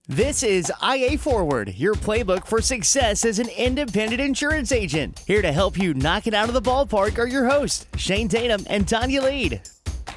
This is IA Forward, your playbook for success as an independent insurance agent. Here to help you knock it out of the ballpark are your hosts, Shane Tatum and Tonya Lead.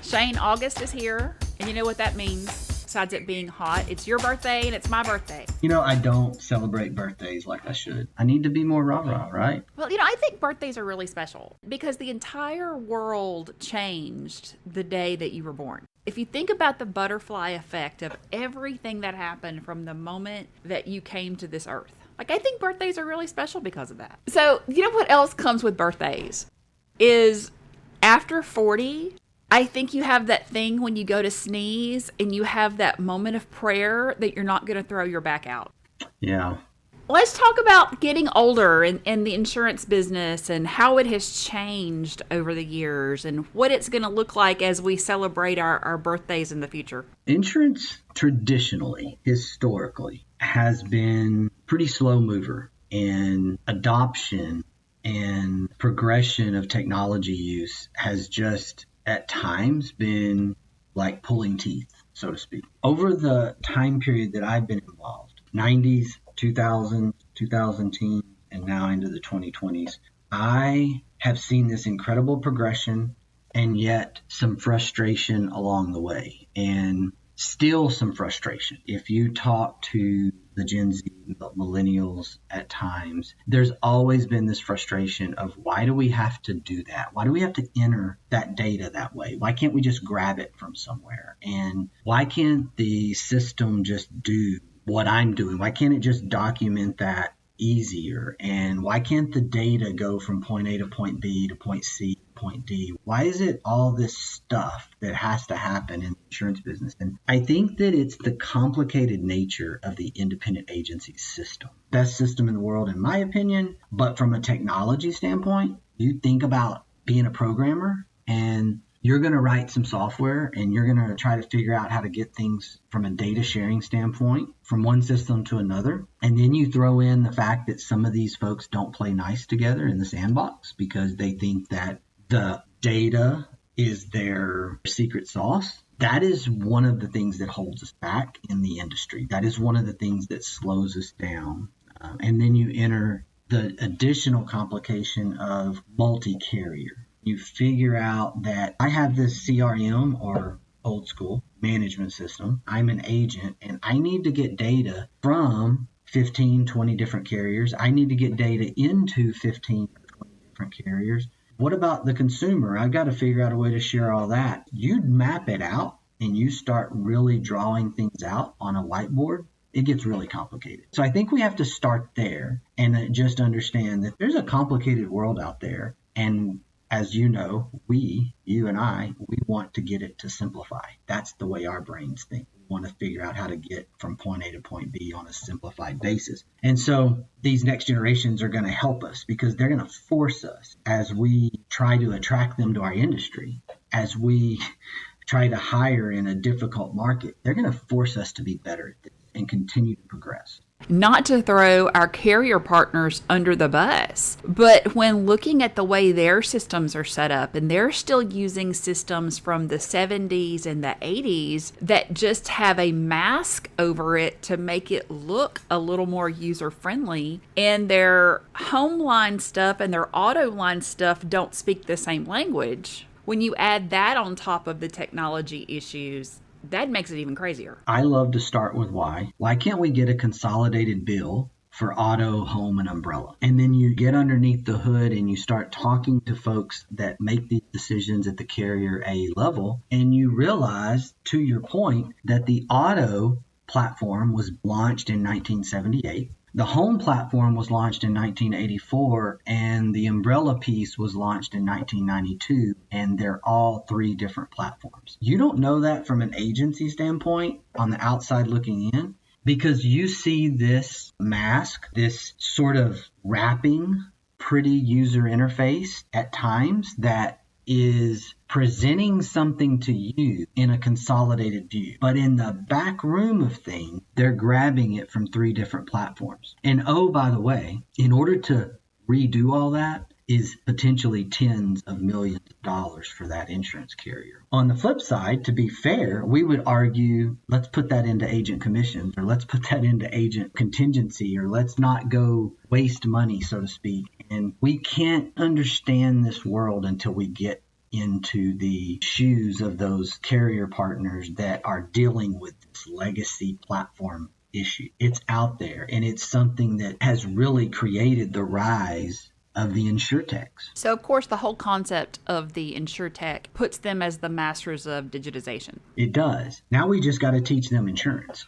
Shane, August is here, and you know what that means, besides it being hot. It's your birthday, and it's my birthday. You know, I don't celebrate birthdays like I should. I need to be more rah-rah, right? Well, I think birthdays are really special because the entire world changed the day that you were born. If you think about the butterfly effect of everything that happened from the moment that you came to this earth, I think birthdays are really special because of that. So, you know what else comes with birthdays? Is after 40, I think you have that thing when you go to sneeze and you have that moment of prayer that you're not going to throw your back out. Yeah. Let's talk about getting older in the insurance business and how it has changed over the years and what it's going to look like as we celebrate our birthdays in the future. Insurance traditionally, historically, has been pretty slow mover, and adoption and progression of technology use has just at times been like pulling teeth, so to speak. Over the time period that I've been involved, 90s, 2000, 2010, and now into the 2020s, I have seen this incredible progression and yet some frustration along the way, and still some frustration. If you talk to the Gen Z, the millennials at times, there's always been this frustration of why do we have to do that? Why do we have to enter that data that way? Why can't we just grab it from somewhere? And why can't the system just do what I'm doing? Why can't it just document that easier? And why can't the data go from point A to point B to point C to point D? Why is it all this stuff that has to happen in the insurance business? And I think that it's the complicated nature of the independent agency system. Best system in the world, in my opinion. But from a technology standpoint, you think about being a programmer and you're going to write some software and you're going to try to figure out how to get things from a data sharing standpoint from one system to another. And then you throw in the fact that some of these folks don't play nice together in the sandbox because they think that the data is their secret sauce. That is one of the things that holds us back in the industry. That is one of the things that slows us down. And then you enter the additional complication of multi-carrier. You figure out that I have this CRM or old school management system. I'm an agent and I need to get data from 15, 20 different carriers. I need to get data into 15, 20 different carriers. What about the consumer? I've got to figure out a way to share all that. You map it out and you start really drawing things out on a whiteboard. It gets really complicated. So I think we have to start there and just understand that there's a complicated world out there. And as you know, you and I, we want to get it to simplify. That's the way our brains think. We want to figure out how to get from point A to point B on a simplified basis. And so these next generations are going to help us because they're going to force us as we try to attract them to our industry, as we try to hire in a difficult market. They're going to force us to be better at this and continue to progress. Not to throw our carrier partners under the bus, but when looking at the way their systems are set up, and they're still using systems from the 70s and the 80s that just have a mask over it to make it look a little more user-friendly, and their home line stuff and their auto line stuff don't speak the same language. When you add that on top of the technology issues, that makes it even crazier. I love to start with why. Why can't we get a consolidated bill for auto, home, and umbrella? And then you get underneath the hood and you start talking to folks that make these decisions at the carrier A level. And you realize, to your point, that the auto platform was launched in 1978. The home platform was launched in 1984, and the umbrella piece was launched in 1992, and they're all three different platforms. You don't know that from an agency standpoint on the outside looking in, because you see this mask, this sort of wrapping, pretty user interface at times that is presenting something to you in a consolidated view. But in the back room of things, they're grabbing it from three different platforms. And oh, by the way, in order to redo all that, is potentially tens of millions of dollars for that insurance carrier. On the flip side, to be fair, we would argue, let's put that into agent commissions, or let's put that into agent contingency, or let's not go waste money, so to speak. And we can't understand this world until we get into the shoes of those carrier partners that are dealing with this legacy platform issue. It's out there, and it's something that has really created the rise of the insurtechs. So, of course, the whole concept of the insurtech puts them as the masters of digitization. It does. Now we just got to teach them insurance.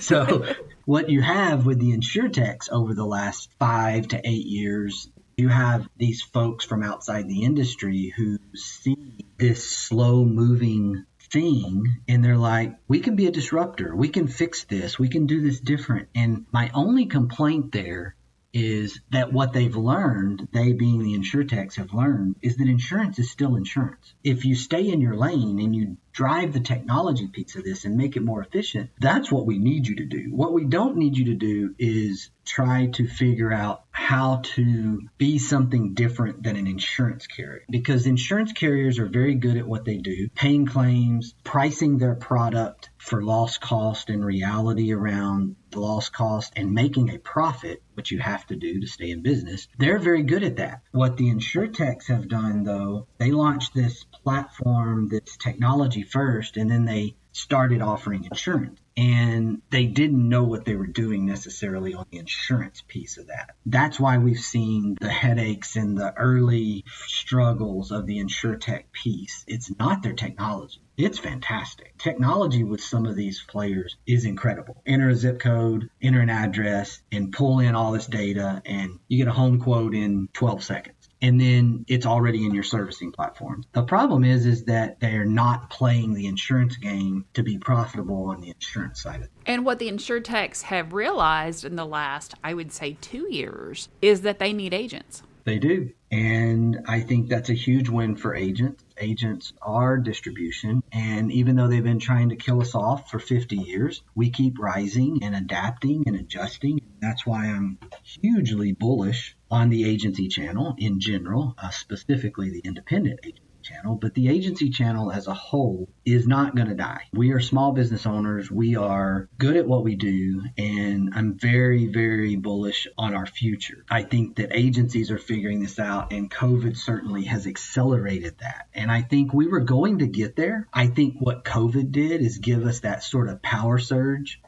So what you have with the insurtechs over the last 5 to 8 years, you have these folks from outside the industry who see this slow moving thing and they're like, we can be a disruptor. We can fix this. We can do this different. And my only complaint there is that what they've learned, they being the insurtechs have learned, is that insurance is still insurance. If you stay in your lane and you drive the technology piece of this and make it more efficient, that's what we need you to do. What we don't need you to do is try to figure out how to be something different than an insurance carrier, because insurance carriers are very good at what they do, paying claims, pricing their product for loss cost and reality around the loss cost, and making a profit, which you have to do to stay in business. They're very good at that. What the insurtechs have done, though, they launched this platform, this technology first, and then they started offering insurance. And they didn't know what they were doing necessarily on the insurance piece of that. That's why we've seen the headaches and the early struggles of the insurtech piece. It's not their technology. It's fantastic. Technology with some of these players is incredible. Enter a zip code, enter an address, and pull in all this data, and you get a home quote in 12 seconds. And then it's already in your servicing platform. The problem is that they're not playing the insurance game to be profitable on the insurance side of it. And what the insurtechs have realized in the last, I would say, 2 years, is that they need agents. They do. And I think that's a huge win for agents. Agents are distribution. And even though they've been trying to kill us off for 50 years, we keep rising and adapting and adjusting. That's why I'm hugely bullish on the agency channel in general, specifically the independent agency channel. But the agency channel as a whole is not going to die. We are small business owners. We are good at what we do. And I'm very, very bullish on our future. I think that agencies are figuring this out, and COVID certainly has accelerated that. And I think we were going to get there. I think what COVID did is give us that sort of power surge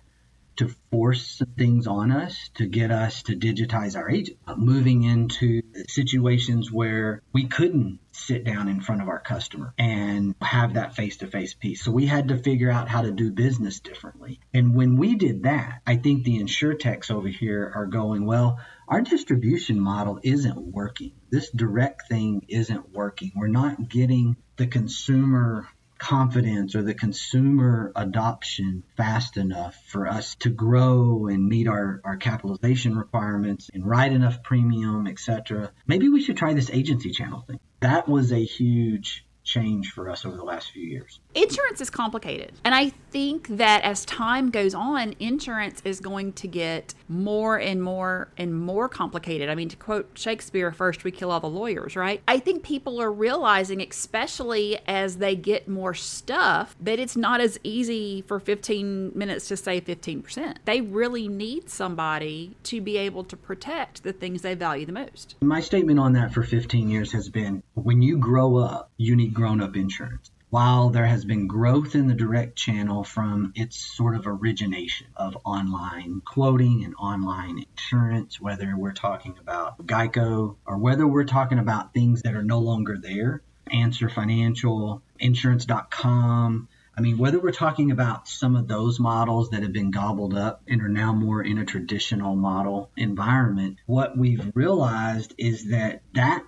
to force things on us to get us to digitize our agent, moving into situations where we couldn't sit down in front of our customer and have that face-to-face piece. So we had to figure out how to do business differently. And when we did that, I think the insurtechs over here are going, well, our distribution model isn't working. This direct thing isn't working. We're not getting the consumer confidence or the consumer adoption fast enough for us to grow and meet our capitalization requirements and write enough premium, etc. Maybe we should try this agency channel thing. That was a huge change for us over the last few years. Insurance is complicated. And I think that as time goes on, insurance is going to get more and more and more complicated. I mean, to quote Shakespeare, first we kill all the lawyers, right? I think people are realizing, especially as they get more stuff, that it's not as easy for 15 minutes to save 15%. They really need somebody to be able to protect the things they value the most. My statement on that for 15 years has been, when you grow up, you need grown-up insurance. While there has been growth in the direct channel from its sort of origination of online quoting and online insurance, whether we're talking about Geico or whether we're talking about things that are no longer there, Answer Financial, insurance.com, I mean, whether we're talking about some of those models that have been gobbled up and are now more in a traditional model environment, what we've realized is that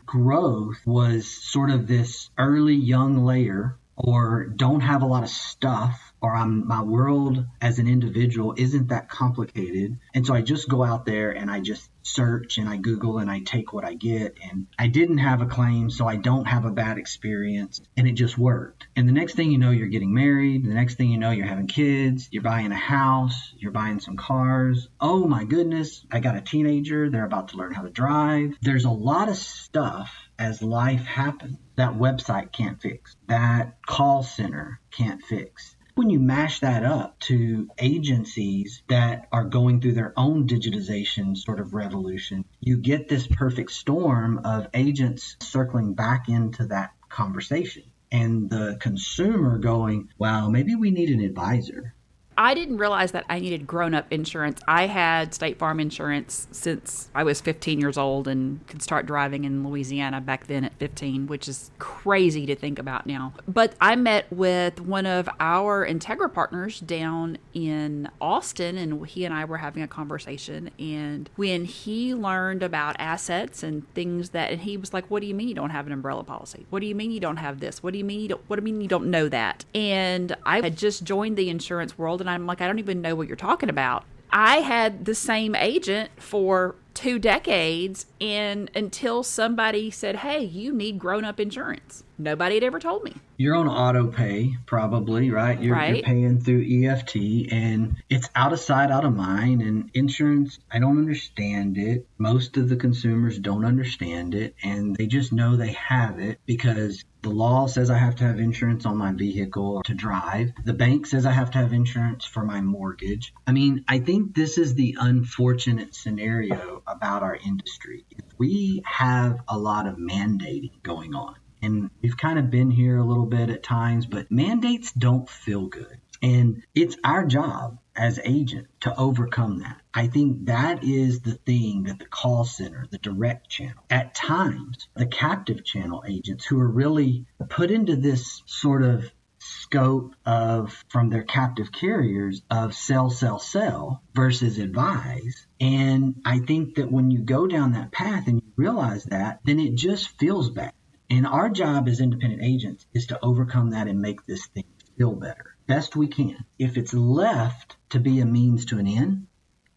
growth was sort of this early young layer, or don't have a lot of stuff, or my world as an individual isn't that complicated. And so I just go out there and I just search and I Google and I take what I get. And I didn't have a claim, so I don't have a bad experience. And it just worked. And the next thing you know, you're getting married. The next thing you know, you're having kids. You're buying a house. You're buying some cars. Oh my goodness, I got a teenager. They're about to learn how to drive. There's a lot of stuff as life happens that website can't fix, that call center can't fix. When you mash that up to agencies that are going through their own digitization sort of revolution, you get this perfect storm of agents circling back into that conversation and the consumer going, wow, maybe we need an advisor. I didn't realize that I needed grown-up insurance. I had State Farm insurance since I was 15 years old and could start driving in Louisiana back then at 15, which is crazy to think about now. But I met with one of our Integra partners down in Austin, and he and I were having a conversation. And when he learned about assets and things and he was like, "What do you mean you don't have an umbrella policy? What do you mean you don't have this? What do you mean you don't know that?" And I had just joined the insurance world, and I'm like, I don't even know what you're talking about. I had the same agent for 2 decades, and until somebody said, hey, you need grown-up insurance. Nobody had ever told me. You're on auto pay, probably, right? You're paying through EFT, and it's out of sight, out of mind. And insurance, I don't understand it. Most of the consumers don't understand it, and they just know they have it because the law says I have to have insurance on my vehicle to drive. The bank says I have to have insurance for my mortgage. I mean, I think this is the unfortunate scenario about our industry. We have a lot of mandating going on. And we've kind of been here a little bit at times, but mandates don't feel good. And it's our job as agent to overcome that. I think that is the thing that the call center, the direct channel, at times, the captive channel agents who are really put into this sort of scope of, from their captive carriers, of sell versus advise. And I think that when you go down that path and you realize that, then it just feels bad. And our job as independent agents is to overcome that and make this thing feel better, best we can. If it's left to be a means to an end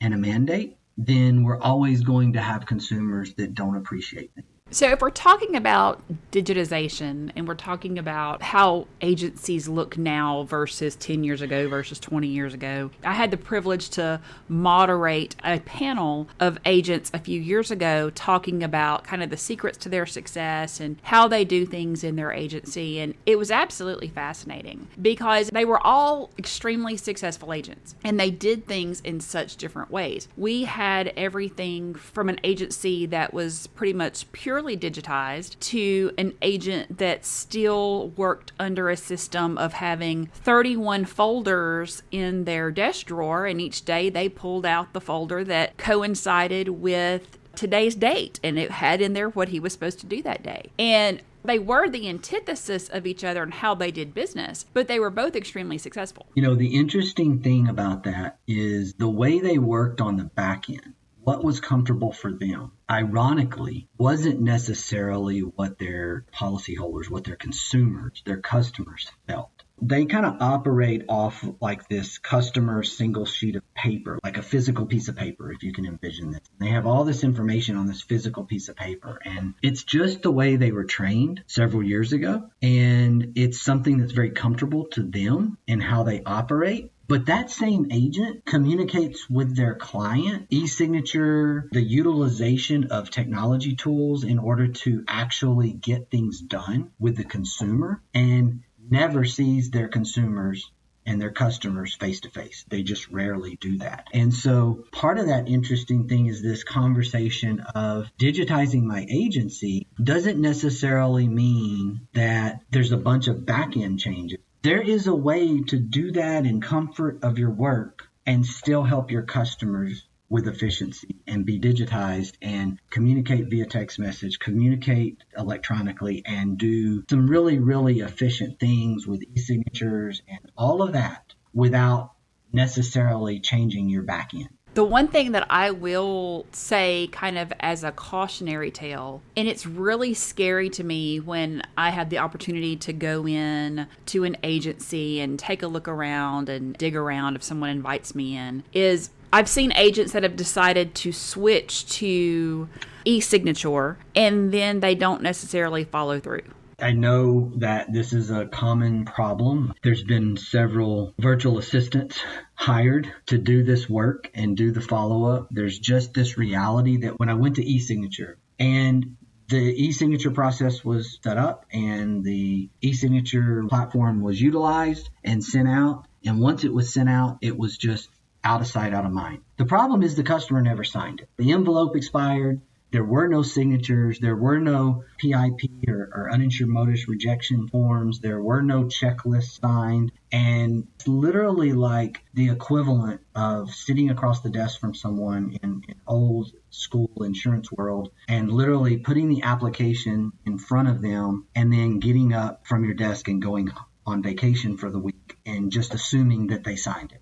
and a mandate, then we're always going to have consumers that don't appreciate it. So if we're talking about digitization and we're talking about how agencies look now versus 10 years ago versus 20 years ago, I had the privilege to moderate a panel of agents a few years ago talking about kind of the secrets to their success and how they do things in their agency. And it was absolutely fascinating because they were all extremely successful agents and they did things in such different ways. We had everything from an agency that was pretty much purely digitized to an agent that still worked under a system of having 31 folders in their desk drawer, and each day they pulled out the folder that coincided with today's date, and it had in there what he was supposed to do that day. And they were the antithesis of each other in how they did business, but they were both extremely successful. You know, the interesting thing about that is the way they worked on the back end. What was comfortable for them, ironically, wasn't necessarily what their policyholders, what their consumers, their customers felt. They kind of operate off like this customer single sheet of paper, like a physical piece of paper, if you can envision this. They have all this information on this physical piece of paper, and it's just the way they were trained several years ago. And it's something that's very comfortable to them in how they operate. But that same agent communicates with their client, e-signature, the utilization of technology tools in order to actually get things done with the consumer, and never sees their consumers and their customers face to face. They just rarely do that. And so part of that interesting thing is this conversation of digitizing my agency doesn't necessarily mean that there's a bunch of back end changes. There is a way to do that in comfort of your work and still help your customers with efficiency and be digitized and communicate via text message, communicate electronically, and do some really, really efficient things with e-signatures and all of that without necessarily changing your back end. The one thing that I will say kind of as a cautionary tale, and it's really scary to me when I have the opportunity to go in to an agency and take a look around and dig around if someone invites me in, is I've seen agents that have decided to switch to e-signature and then they don't necessarily follow through. I know that this is a common problem. There's been several virtual assistants hired to do this work and do the follow-up. There's just this reality that when I went to e-signature and the e-signature process was set up and the e-signature platform was utilized and sent out, and once it was sent out, it was just out of sight, out of mind. The problem is the customer never signed it. The envelope expired. There were no signatures. There were no PIP or uninsured motorist rejection forms. There were no checklists signed. And it's literally like the equivalent of sitting across the desk from someone in old school insurance world and literally putting the application in front of them and then getting up from your desk and going on vacation for the week and just assuming that they signed it.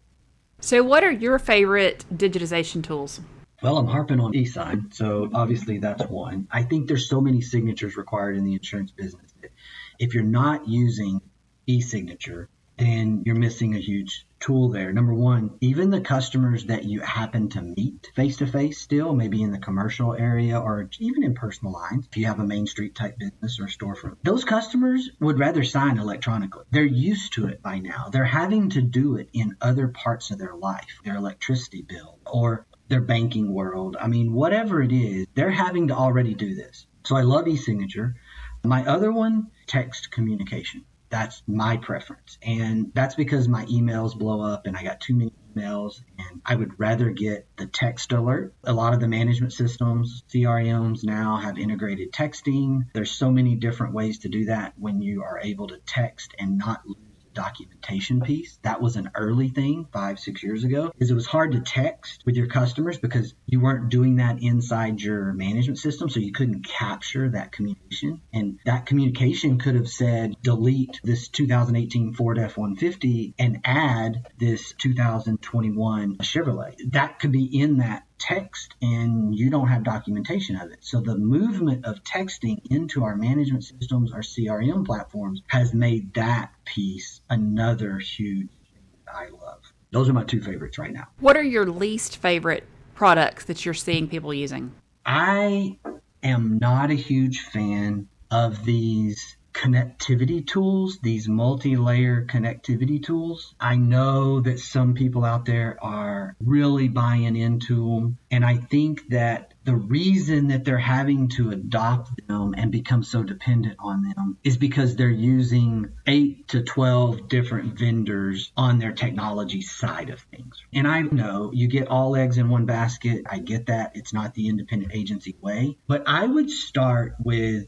So what are your favorite digitization tools? Well, I'm harping on e-sign, so obviously that's one. I think there's so many signatures required in the insurance business that if you're not using e-signature, then you're missing a huge tool there. Number one, even the customers that you happen to meet face-to-face still, maybe in the commercial area or even in personal lines, if you have a Main Street type business or a storefront, those customers would rather sign electronically. They're used to it by now. They're having to do it in other parts of their life, their electricity bill or their banking world. I mean, whatever it is, they're having to already do this. So I love e-signature. My other one, text communication. That's my preference. And that's because my emails blow up and I got too many emails and I would rather get the text alert. A lot of the management systems, CRMs now have integrated texting. There's so many different ways to do that when you are able to text and not lose documentation piece. That was an early thing 5-6 years ago, because it was hard to text with your customers because you weren't doing that inside your management system, so you couldn't capture that communication. And that communication could have said, delete this 2018 Ford F-150 and add this 2021 Chevrolet. That could be in that text and you don't have documentation of it. So the movement of texting into our management systems, our CRM platforms, has made that piece another huge thing that I love. Those are my two favorites right now. What are your least favorite products that you're seeing people using? I am not a huge fan of these connectivity tools, these multi-layer connectivity tools. I know that some people out there are really buying into them. And I think that the reason that they're having to adopt them and become so dependent on them is because they're using 8 to 12 different vendors on their technology side of things. And I know you get all eggs in one basket. I get that. It's not the independent agency way. But I would start with,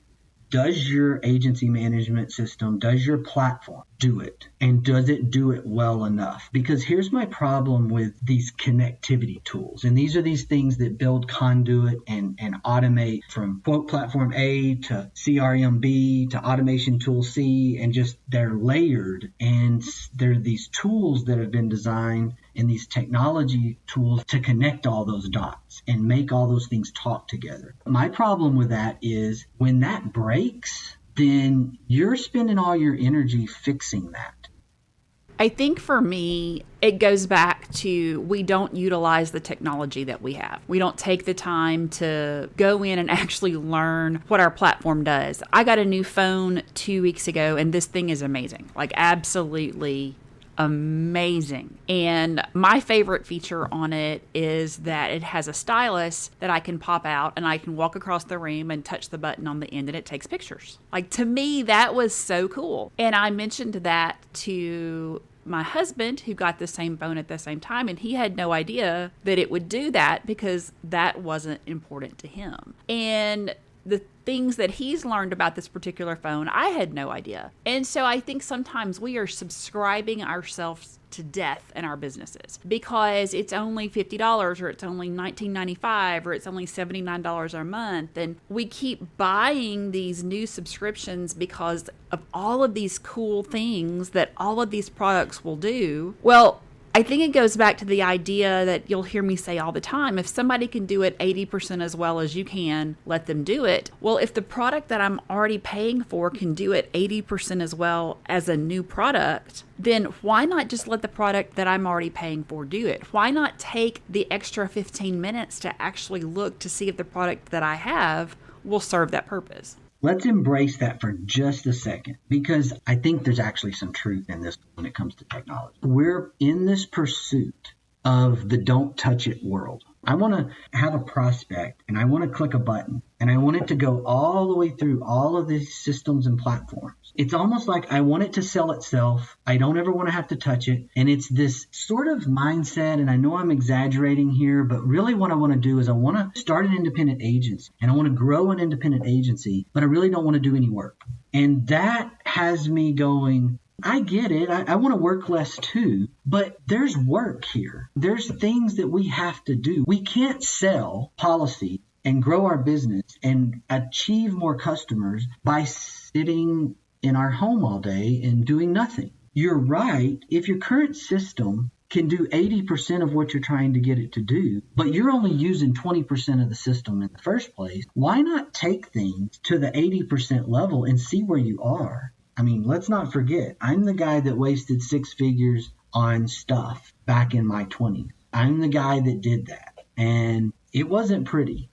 does your agency management system, does your platform do it? And does it do it well enough? Because here's my problem with these connectivity tools. And these are these things that build conduit and automate from quote platform A to CRM B to automation tool C, and just they're layered. And they're these tools that have been designed and these technology tools to connect all those dots and make all those things talk together. My problem with that is when that breaks, then you're spending all your energy fixing that. I think for me, it goes back to we don't utilize the technology that we have. We don't take the time to go in and actually learn what our platform does. I got a new phone 2 weeks ago, and this thing is amazing. Like, absolutely amazing. And my favorite feature on it is that it has a stylus that I can pop out and I can walk across the room and touch the button on the end and it takes pictures. Like, to me, that was so cool. And I mentioned that to my husband, who got the same phone at the same time, and he had no idea that it would do that because that wasn't important to him. And the things that he's learned about this particular phone, I had no idea. And so I think sometimes we are subscribing ourselves to death in our businesses because it's only $50 or it's only $19.95 or it's only $79 a month. And we keep buying these new subscriptions because of all of these cool things that all of these products will do. Well, I think it goes back to the idea that you'll hear me say all the time, if somebody can do it 80% as well as you can, let them do it. Well, if the product that I'm already paying for can do it 80% as well as a new product, then why not just let the product that I'm already paying for do it? Why not take the extra 15 minutes to actually look to see if the product that I have will serve that purpose? Let's embrace that for just a second, because I think there's actually some truth in this when it comes to technology. We're in this pursuit of the don't touch it world. I want to have a prospect and I want to click a button and I want it to go all the way through all of these systems and platforms. It's almost like I want it to sell itself. I don't ever want to have to touch it. And it's this sort of mindset, and I know I'm exaggerating here, but really what I want to do is I want to start an independent agency and I want to grow an independent agency, but I really don't want to do any work. And that has me going, I get it. I want to work less too, but there's work here. There's things that we have to do. We can't sell policy and grow our business and achieve more customers by sitting in our home all day and doing nothing. You're right. If your current system can do 80% of what you're trying to get it to do, but you're only using 20% of the system in the first place, why not take things to the 80% level and see where you are? I mean, let's not forget, I'm the guy that wasted 6 figures on stuff back in my 20s. I'm the guy that did that. And it wasn't pretty.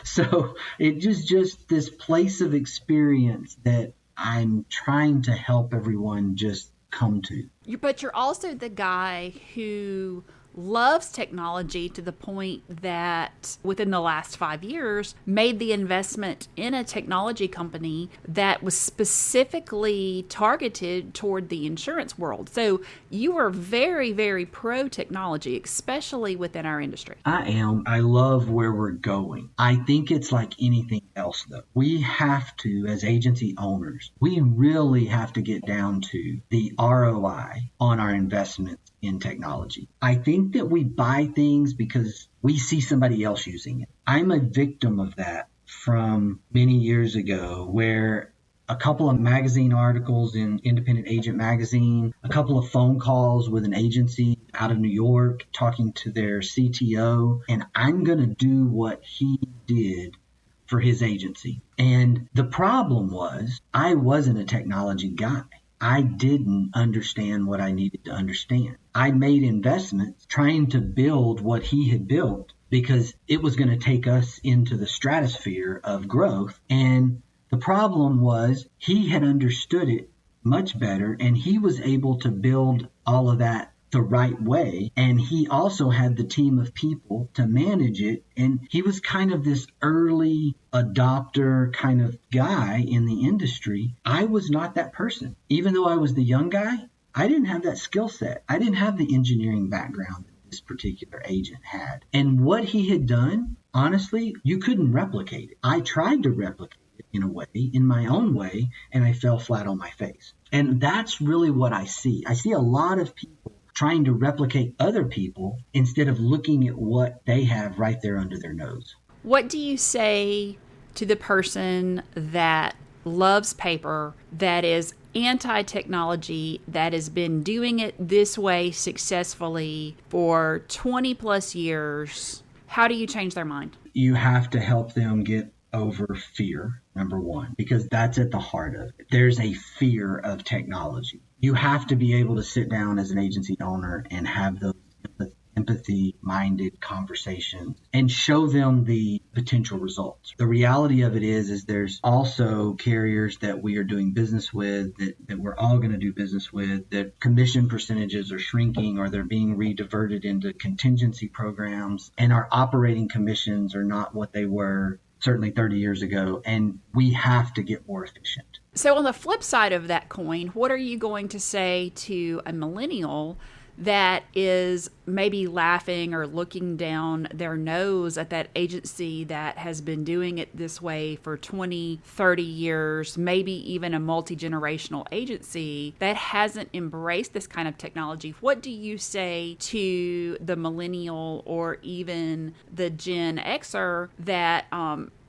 So it just this place of experience that I'm trying to help everyone just come to. But you're also the guy who loves technology to the point that within the last 5 years made the investment in a technology company that was specifically targeted toward the insurance world. So you are very, very pro technology, especially within our industry. I am. I love where we're going. I think it's like anything else, though. We have to, as agency owners, we really have to get down to the ROI on our investments in technology. I think that we buy things because we see somebody else using it. I'm a victim of that from many years ago, where a couple of magazine articles in Independent Agent Magazine, a couple of phone calls with an agency out of New York talking to their CTO, and I'm going to do what he did for his agency. And the problem was I wasn't a technology guy. I didn't understand what I needed to understand. I made investments trying to build what he had built because it was going to take us into the stratosphere of growth. And the problem was he had understood it much better, and he was able to build all of that the right way. And he also had the team of people to manage it. And he was kind of this early adopter kind of guy in the industry. I was not that person. Even though I was the young guy, I didn't have that skill set. I didn't have the engineering background that this particular agent had. And what he had done, honestly, you couldn't replicate it. I tried to replicate it in a way, in my own way, and I fell flat on my face. And that's really what I see. I see a lot of people trying to replicate other people instead of looking at what they have right there under their nose. What do you say to the person that loves paper, that is anti-technology, that has been doing it this way successfully for 20 plus years? How do you change their mind? You have to help them get over fear, number one, because that's at the heart of it. There's a fear of technology. You have to be able to sit down as an agency owner and have those empathy-minded conversations and show them the potential results. The reality of it is there's also carriers that we are doing business with, that we're all going to do business with, that commission percentages are shrinking or they're being rediverted into contingency programs, and our operating commissions are not what they were certainly 30 years ago, and we have to get more efficient. So on the flip side of that coin, what are you going to say to a millennial that is maybe laughing or looking down their nose at that agency that has been doing it this way for 20, 30 years, maybe even a multi-generational agency that hasn't embraced this kind of technology? What do you say to the millennial or even the Gen Xer that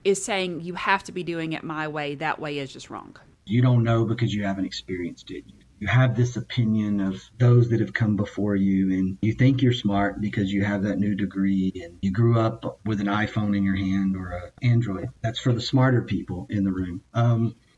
is saying you have to be doing it my way, that way is just wrong? You don't know because you haven't experienced it. You have this opinion of those that have come before you, and you think you're smart because you have that new degree and you grew up with an iPhone in your hand or an Android. That's for the smarter people in the room.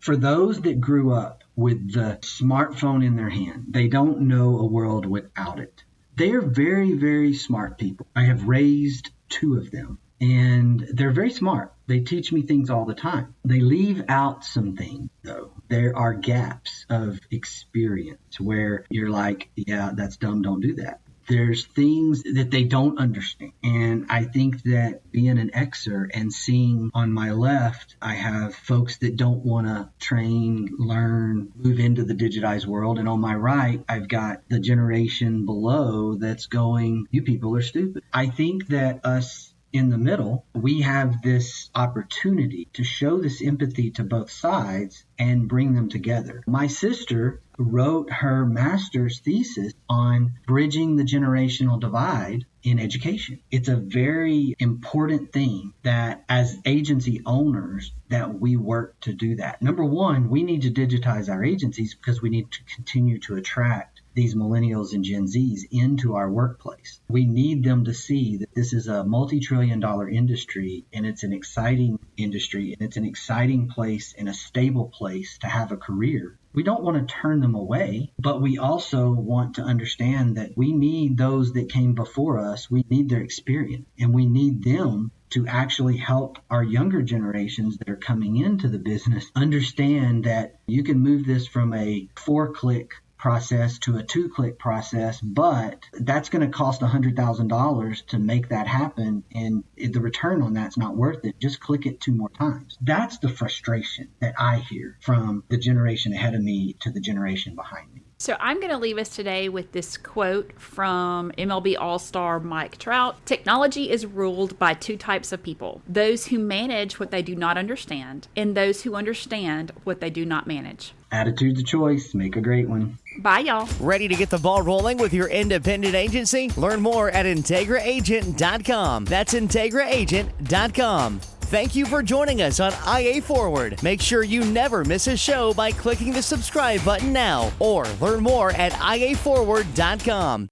For those that grew up with the smartphone in their hand, they don't know a world without it. They are very, very smart people. I have raised 2 of them, and they're very smart. They teach me things all the time. They leave out some things, though. There are gaps of experience where you're like, yeah, that's dumb, don't do that. There's things that they don't understand. And I think that being an Xer and seeing on my left, I have folks that don't want to train, learn, move into the digitized world. And on my right, I've got the generation below that's going, you people are stupid. I think that us in the middle, we have this opportunity to show this empathy to both sides and bring them together. My sister wrote her master's thesis on bridging the generational divide in education. It's a very important thing that as agency owners that we work to do that. Number one, we need to digitize our agencies because we need to continue to attract these millennials and Gen Zs into our workplace. We need them to see that this is a multi-trillion-dollar industry, and it's an exciting industry, and it's an exciting place and a stable place to have a career. We don't want to turn them away, but we also want to understand that we need those that came before us. We need their experience, and we need them to actually help our younger generations that are coming into the business understand that you can move this from a 4-click process to a 2-click process, but that's going to cost $100,000 to make that happen, and the return on that's not worth it. Just click it 2 more times. That's the frustration that I hear from the generation ahead of me to the generation behind me. So I'm going to leave us today with this quote from MLB All-Star Mike Trout. Technology is ruled by 2 types of people: those who manage what they do not understand, and those who understand what they do not manage. Attitude's a choice. Make a great one. Bye, y'all. Ready to get the ball rolling with your independent agency? Learn more at IntegraAgent.com. That's IntegraAgent.com. Thank you for joining us on IA Forward. Make sure you never miss a show by clicking the subscribe button now, or learn more at IAForward.com.